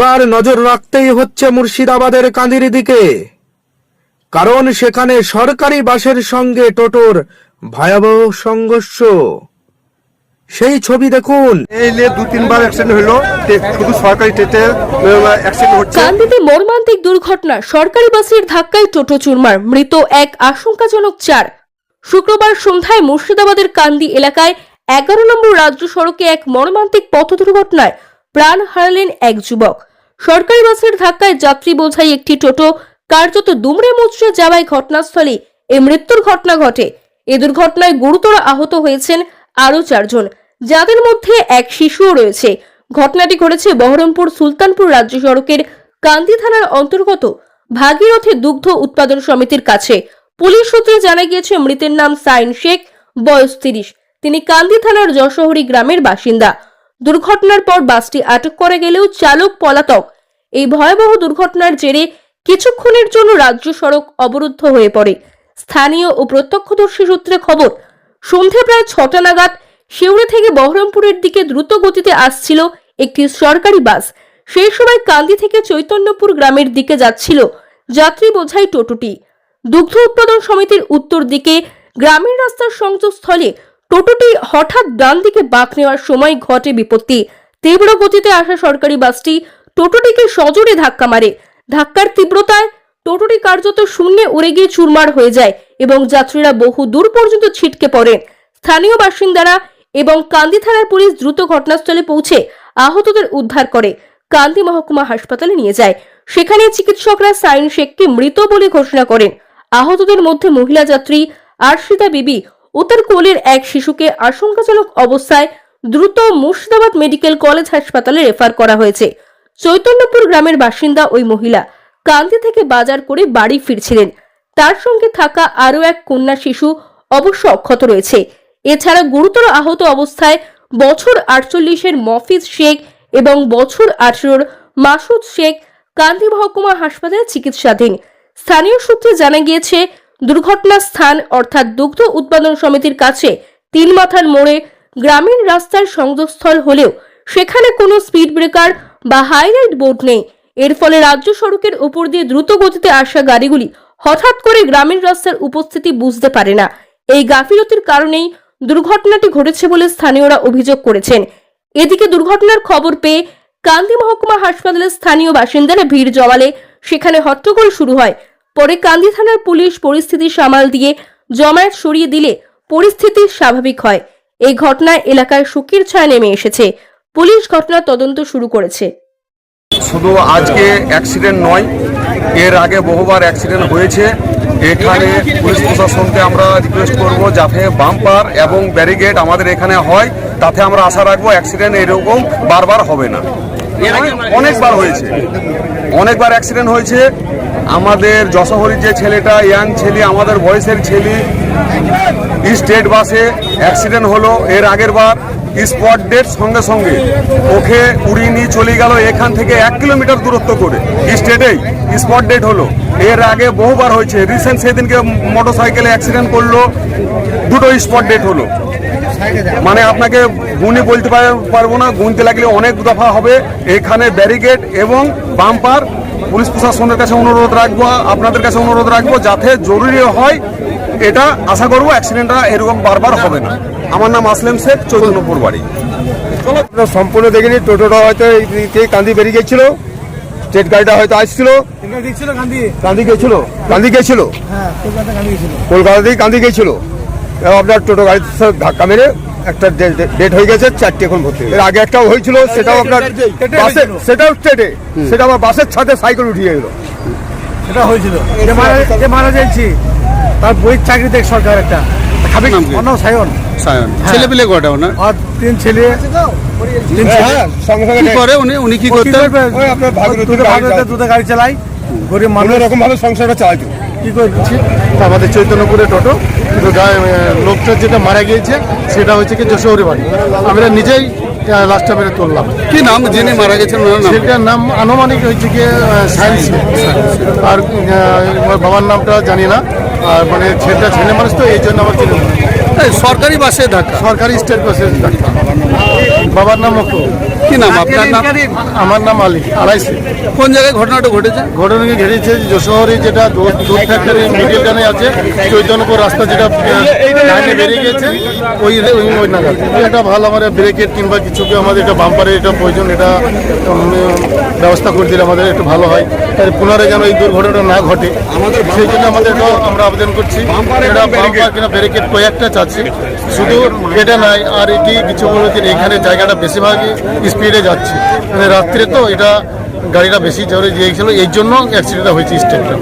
এবার নজর রাখতেই হচ্ছে মুর্শিদাবাদের কান্দির দিকে, কারণ সেখানে সরকারি বাসের সঙ্গে টোটোর ভয়াবহ সংঘর্ষ। সেই ছবি দেখুন। এই নিয়ে 2-3 বার অ্যাক্সিডেন্ট হলো, শুধু সরকারি টেটে অ্যাক্সিডেন্ট হচ্ছে। কান্দিতে মর্মান্তিক দুর্ঘটনা, সরকারি বাসের ধাক্কায় টোটো চুরমার, মৃত এক, আশঙ্কাজনক 4। শুক্রবার সন্ধ্যায় মুর্শিদাবাদের কান্দি এলাকায় 11 নম্বর রাজ্য সড়কে এক মর্মান্তিক পথ দুর্ঘটনায় প্রাণ হারালেন এক যুবক। সরকারি বাসের ধাক্কায় যাত্রী বোঝাই একটি টোটো কার্যত দুমড়ে মুচড়ে যাওয়ায় ঘটনাস্থলে এই মৃত্যুর ঘটনা ঘটে। এই দুর্ঘটনায় গুরুতর আহত হয়েছেন আরও 4 জন, যাদের মধ্যে এক শিশুও রয়েছে। ঘটনাটি ঘটেছে বহরমপুর সুলতানপুর রাজ্য সড়কের কান্দি থানার অন্তর্গত ভাগীরথী দুগ্ধ উৎপাদন সমিতির কাছে। পুলিশ সূত্রে জানা গিয়েছে, মৃতের নাম সাইন শেখ, বয়স 30। তিনি কান্দি থানার যশোহরী গ্রামের বাসিন্দা। দুর্ঘটনার পর বাসটি আটক করা গেলেও চালক পলাতক। এই ভয়াবহ দুর্ঘটনার জেরে কিছুক্ষণের জন্য রাজ্য সড়ক অবরুদ্ধ হয়ে পড়ে। স্থানীয় ও প্রত্যক্ষদর্শী সূত্রে খবর, সন্ধে প্রায় 6টা নাগাদ শিউড়ি থেকে বহরমপুরের দিকে দ্রুত গতিতে আসছিল একটি সরকারি বাস। সেই সময় কান্দি থেকে চৈতন্যপুর গ্রামের দিকে যাচ্ছিল যাত্রী বোঝাই টোটোটি। দুগ্ধ উৎপাদন সমিতির উত্তর দিকে গ্রামের রাস্তার সংযোগস্থলে টোটোটি হঠাৎ ডান দিকে বাঁক নেওয়ার সময় ঘটে বিপত্তি। তীব্র গতিতে আসা সরকারি বাসটি টোটোটিকে সজোরে ধাক্কা মারে। ধাক্কার তীব্রতায় টোটোটি কার্যত শূন্যে উড়ে গিয়ে চুরমার হয়ে যায় এবং যাত্রীরা বহু দূর পর্যন্ত ছিটকে পড়েন। স্থানীয় বাসিন্দারা এবং কান্দি থানার পুলিশ দ্রুত ঘটনাস্থলে পৌঁছে আহতদের উদ্ধার করে কান্দি মহকুমা হাসপাতালে নিয়ে যায়। সেখানে চিকিৎসকরা সাইন শেখকে মৃত বলে ঘোষণা করেন। আহতদের মধ্যে মহিলা যাত্রী আরশিদা বিবি ও তার কোলের এক শিশুকে আশঙ্কাজনক অবস্থায় দ্রুত মুর্শিদাবাদ মেডিকেল কলেজ হাসপাতালে রেফার করা হয়েছে। চৈতন্যপুর গ্রামের বাসিন্দা ওই মহিলা কান্দি থেকে বাজার করে বাড়ি ফিরছিলেন। তার সঙ্গে থাকা আরও এক কন্যা শিশু অবশ্য অক্ষত রয়েছে। এছাড়া গুরুতর আহত অবস্থায় বছর 48-এর মফিজ শেখ এবং বছর 18-র মাসুদ শেখ কান্দি মহকুমা হাসপাতালে চিকিৎসাধীন। স্থানীয় সূত্রে জানা গিয়েছে, দুর্ঘটনার স্থান অর্থাৎ দুগ্ধ উৎপাদন সমিতির কাছে 3 মাথার মোড়ে গ্রামীণ রাস্তার সংযোগস্থল হলেও সেখানে কোনো স্পিড ব্রেকার বা হাইলাইট বোর্ড নেই। এর ফলে রাজ্য সড়কের উপর দিয়ে দ্রুত গতিতে আসা গাড়িগুলি হঠাৎ করে গ্রামীণ রাস্তার উপস্থিতি বুঝতে পারে না। এই গাফিলতির কারণেই দুর্ঘটনাটি ঘটেছে বলে স্থানীয়রা অভিযোগ করেছেন। এদিকে দুর্ঘটনার খবর পেয়ে কান্দি মহকুমা হাসপাতালে স্থানীয় বাসিন্দারা ভিড় জমালে সেখানে হট্টগোল শুরু হয়। পরে কান্দি থানার পুলিশ পরিস্থিতি সামাল দিয়ে জমায়েত সরিয়ে দিলে পরিস্থিতি স্বাভাবিক হয়। এই ঘটনায় এলাকায় শোকের ছায়া নেমে এসেছে। পুলিশ ঘটনার তদন্ত শুরু করেছে। শুধু আজকে অ্যাক্সিডেন্ট নয়, এর আগে বহুবার অ্যাক্সিডেন্ট হয়েছে। এখানে পুলিশ প্রশাসনকে আমরা রিকোয়েস্ট করব যাতে বাম্পার এবং ব্যারিকেড আমাদের এখানে হয়, তাতে আমরা আশা রাখবো অ্যাক্সিডেন্ট এরকম বারবার হবে না। অনেকবার হয়েছে, অনেকবার অ্যাক্সিডেন্ট হয়েছে। আমাদের যশোহরীর যে ছেলেটা, ইয়াং ছেলে, আমাদের বয়সের ছেলে, স্টেট বাসে অ্যাক্সিডেন্ট হলো। এর আগের বার স্পট ডেট সঙ্গে সঙ্গে ওকে উড়িয়ে নিয়ে চলে গেল এখান থেকে 1 কিলোমিটার দূরত্ব করে, স্টেটেই স্পট ডেট হলো। এর আগে বহুবার হয়েছে। রিসেন্ট সেদিনকে মোটর সাইকেলে অ্যাক্সিডেন্ট করলো, 2টো স্পট ডেট হলো। মানে আপনাকে গুনে বলতে পারবো না, গুনতে লাগলে অনেক দফা হবে। এখানে ব্যারিকেড এবং বাম্পার পুলিশ প্রশাসনের কাছে অনুরোধ রাখবো, আপনাদের কাছে অনুরোধ রাখবো যাতে জরুরি হয় এটা আশা করবো অ্যাক্সিডেন্টটা এরকম বারবার হবে না। আমার নাম আসলেম শেখ, চৈতন্যপুর বাড়ি। সম্পূর্ণ দেখিনি, টোটোটা হয়তো কান্দি বেরিয়ে গেছিল, স্টেট গাড়িটা হয়তো আসছিল, কান্দি গেছিল কলকাতা থেকে কান্দি গেছিল। আপনার টোটো গাড়ির সাথে ধাক্কা মেরে একটা ডেট হয়ে গেছে, 4টে এখন ভর্তি। এর আগে একটাও হয়েছিল, সেটাও আপনার বাসে, সেটাও স্টেটে, সেটা আবার বাসের ছাদে সাইকেল উঠিয়ে গেল। সেটা হয়েছিল মারা যাচ্ছি তার বইয়ের চাকরি দেখ সরকার একটা সায়ন ছেলে পেলে কটা ওনার? 3 ছেলে। উনি কি করতে? দুটো গাড়ি চালাই, গরিব মানুষ এরকম ভাবে সংসারটা চালাইতো। কি করছি আমাদের চৈতন্যপুরে টোটো, কিন্তু লোকটা যেটা মারা গিয়েছে সেটা হচ্ছে কি যশোহরী বাড়ি। আমরা নিজেই লাস্টটা মেরে তুললাম। কি নাম যিনি মারা গেছেন? ছেলেটার নাম আনুমানিক হচ্ছে গিয়ে সায়েন্স, আর বাবার নামটা জানি না। আর মানে ছেলেটা ছেলে মানুষ তো, এই জন্য আমার সরকারি বাসে ধাক্কা, সরকারি স্টেট বাসে ধাক্কা। বাবার নাম মকু। কি নাম আপনার নাম? আমার নাম আলী আড়াইশে। কোন জায়গায় ঘটনাটা ঘটেছে? ঘটনা ঘটেছে যশোহরে, যেটা দুধ ফ্যাক্টরি মিডিল টানে আছে, চৈতন্যপুর রাস্তা যেটা লাইনে বেরিয়ে গেছে, ওই ওই নাগাদ। এটা ভালো আমাদের ব্রেকেট কিংবা কিছু আমাদের এটা বাম্পারের এটা প্রয়োজন, এটা ব্যবস্থা করে দিলে আমাদের একটু ভালো হয়, তাই পুনরায় যেন এই দুর্ঘটনা না ঘটে সেই জন্য আমাদের আমরা আবেদন করছি। এটা বাম্পার কিনা ব্যারিকেড কয়েকটা চাচ্ছি, শুধু এটা নাই। আর এটি কিছু বলেছেন এখানে জায়গাটা বেশিরভাগই স্পিডে যাচ্ছে, মানে রাত্রে তো এটা গাড়িটা বেশি জোরে গিয়েছিল, এই জন্য অ্যাক্সিডেন্টটা হয়েছে স্টেটটা।